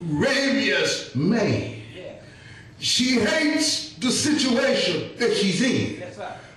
rebellious man. She hates the situation that she's in.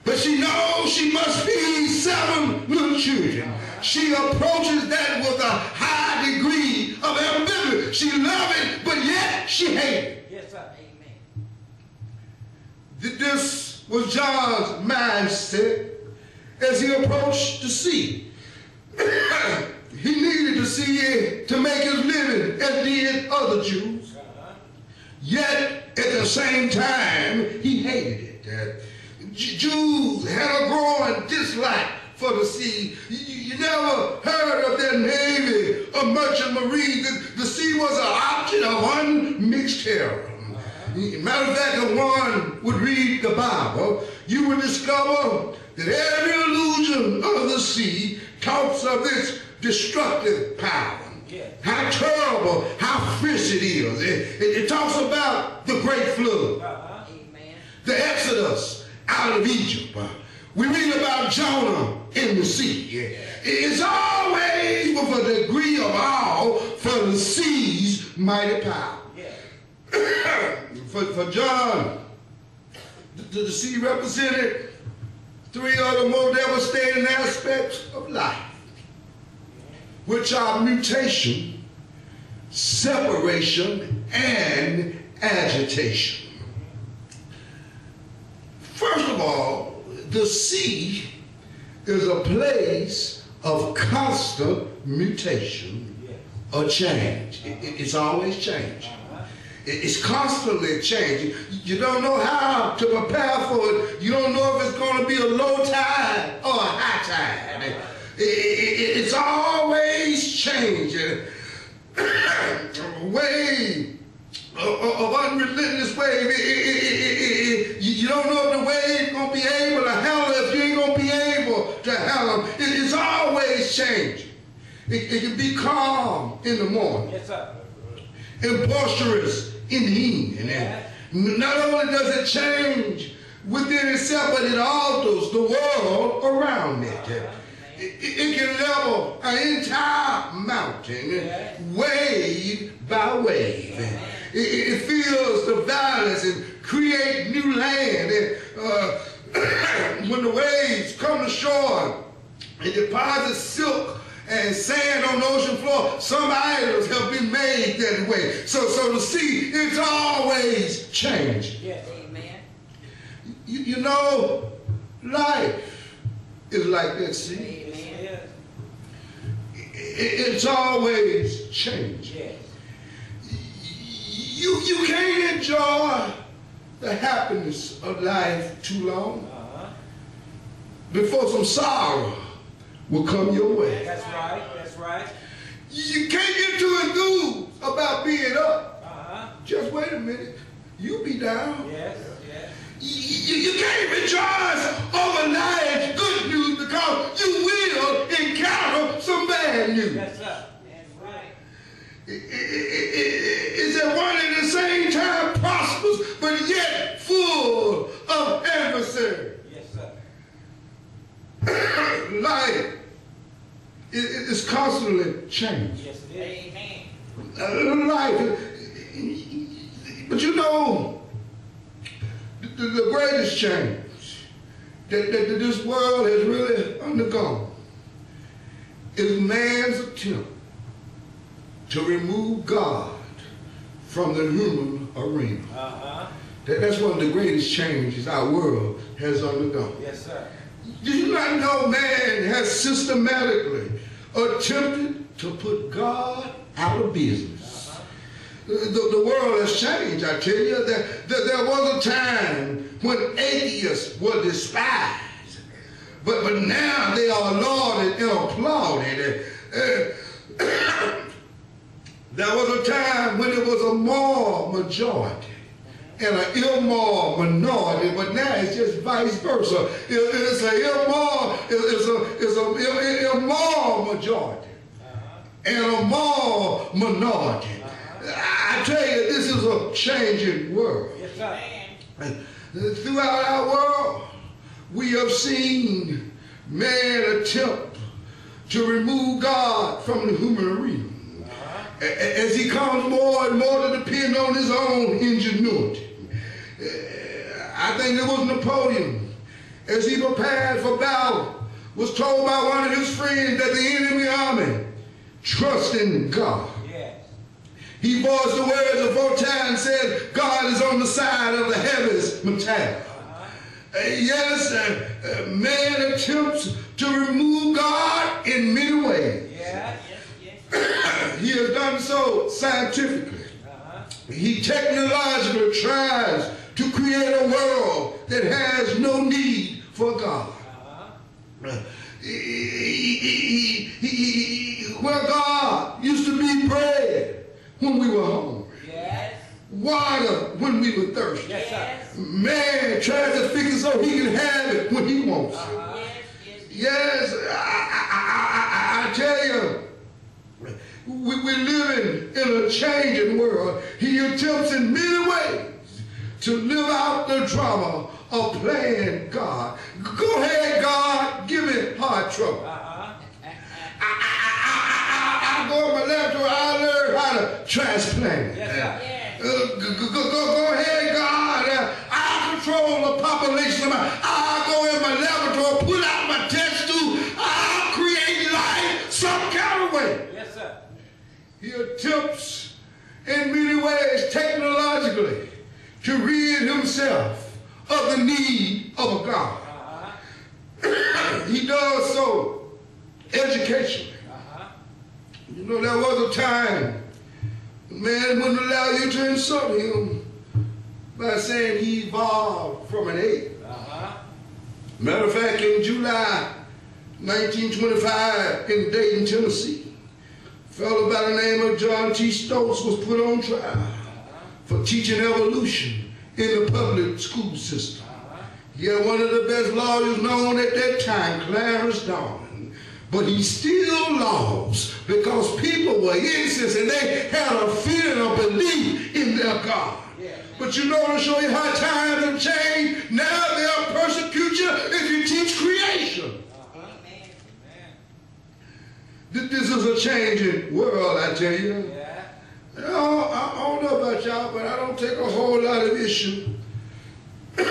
But she knows she must feed 7 little children. She approaches that with a high degree of ambivalence. She loves it, but yet she hates it. Yes, sir. Amen. This was John's mindset as he approached the sea. He needed to see it to make his living, as did other Jews. Yet, at the same time, he hated it. Jews had a growing dislike for the sea. You never heard of their navy or merchant marine. The sea was an object of unmixed terror. Matter of fact, if one would read the Bible, you would discover that every allusion of the sea talks of its destructive power. How terrible, how fierce it is. It talks about the great flood, the Exodus out of Egypt. We read about Jonah in the sea. It's always with a degree of awe for the sea's mighty power. For John, the sea represented 3 other more devastating aspects of life, which are mutation, separation, and agitation. First of all, the sea is a place of constant mutation or change. It's always changing. It's constantly changing. You don't know how to prepare for it. You don't know if it's going to be a low tide or a high tide. It's always changing. Wave of unrelentless wave. You don't know if the wave going to be able to handle it, if you ain't going to be able to handle it. It's always changing. It can be calm in the morning. Yes, sir. And boisterous in the evening. And not only does it change within itself, but it alters the world around it. It can level an entire mountain, wave by wave. It fills the valleys and create new land. When the waves come to shore, it deposits silk and sand on the ocean floor. Some idols have been made that way. So the sea, it's always changing. Yes. Amen. You know, life is like that sea. Amen. It's always changing. Yes. You can't enjoy the happiness of life too long before some sorrow will come your way. That's right. That's right. You can't get too enthused about being up. Just wait a minute. You'll be down. Yes. Yes. You can't rejoice over life's good news because you will encounter some bad news. Yes, sir. That's right. Is that one at the same time prosperous but yet full of adversary? Yes, sir. Life is constantly changing. Yes, it is. Amen. Life, but you know, the greatest change that this world has really undergone is man's attempt to remove God from the human arena. That's one of the greatest changes our world has undergone. Yes, sir. Did you not know man has systematically attempted to put God out of business? The world has changed, I tell you. There was a time when atheists were despised, but now they are lauded and applauded. There was a time when it was a moral majority and an immoral minority, but now it's just vice versa. It's an immoral majority and a moral minority. I tell you, this is a changing world. Yes, sir. Throughout our world, we have seen man attempt to remove God from the human arena. as he comes more and more to depend on his own ingenuity. I think it was Napoleon, as he prepared for battle, was told by one of his friends that the enemy army trust in God. Yes. He voiced the words of Voltaire and said, God is on the side of the heaviest metal. Yes, man attempts to remove God in many ways. Yes. He has done so scientifically. He technologically tries to create a world that has no need for God. Where God used to be bread when we were hungry. Yes. Water when we were thirsty. Yes, sir. Man tries to figure so he can have it when he wants it. Yes, I tell you, we're living in a changing world. He attempts in many ways to live out the drama of playing God. Go ahead, God, give me hard trouble. I go on my laboratory, I learn how to transplant. Yes, Go ahead, God. I control the population. I go in my laboratory, pull out my test tube. I'll create life some kind of way. yes, sir. He attempts in many ways technologically to rid himself of the need of a God. He does so educationally. You know, there was a time man wouldn't allow you to insult him by saying he evolved from an ape. Matter of fact, in July 1925 in Dayton, Tennessee, a fellow by the name of John T. Stokes was put on trial for teaching evolution in the public school system. He had one of the best lawyers known at that time, Clarence Darwin. But he still lost because people were innocent and they had a feeling of belief in their God. But you know, to show you how times have changed, now they'll persecute you if you teach creation. This is a changing world, I tell you. I don't know about y'all, but I don't take a whole lot of issue with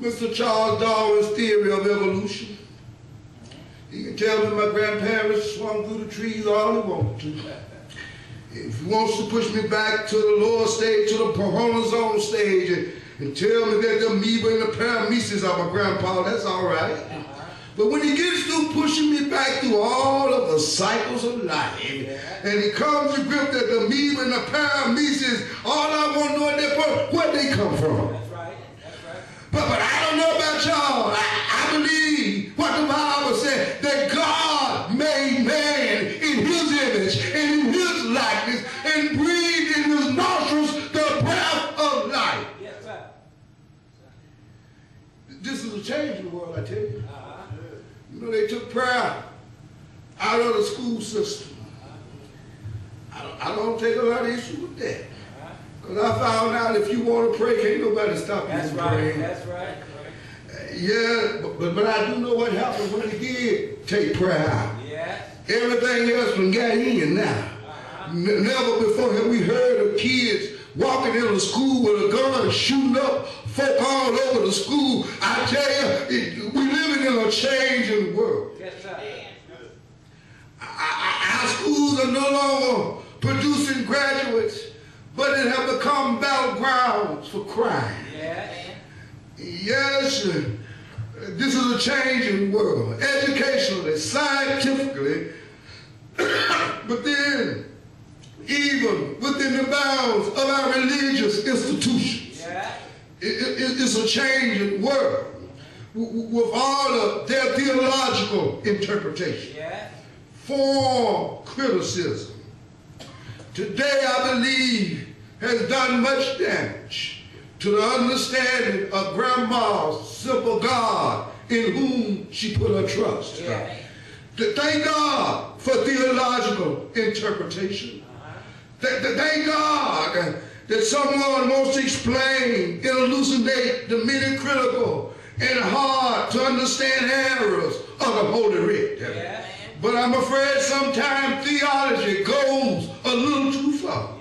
Mr. Charles Darwin's theory of evolution. He can tell me my grandparents swung through the trees all he wanted to. If he wants to push me back to the lower stage, to the horizontal stage, and tell me that the amoeba and the parameces are my grandpa, that's all right. But when he gets through pushing me back through all of the cycles of life, and he comes to grip that the amoeba and the parameces, all I want to know at that point, where they come from. That's right. But I don't know about y'all. I believe what the Bible said, that God made man in his image and in his likeness and breathed in his nostrils the breath of life. Yes, sir. This is a change in the world, I tell you. You know, they took prayer out of the school system. I don't take a lot of issue with that. Because I found out if you want to pray, can't nobody stop you from praying. That's right. Yeah, but I do know what happened when he did take prayer out. Yes. Everything else been got in now. Never before have we heard of kids walking into school with a gun, shooting up folk all over the school. I tell you, we living in a changing world. Yes, sir. Our schools are no longer producing graduates, but it have become battlegrounds for crime. Yes. Yes, this is a changing world, educationally, scientifically, but then even within the bounds of our religious institutions. Yes. It's a changing world with all of their theological interpretation. Yes. For criticism, today I believe has done much damage to the understanding of Grandma's simple God in whom she put her trust. Yes. To thank God for theological interpretation. Thank God that someone wants to explain and elucidate the many critical and hard to understand errors of the Holy Writ. Yes. But I'm afraid sometimes theology goes a little too far.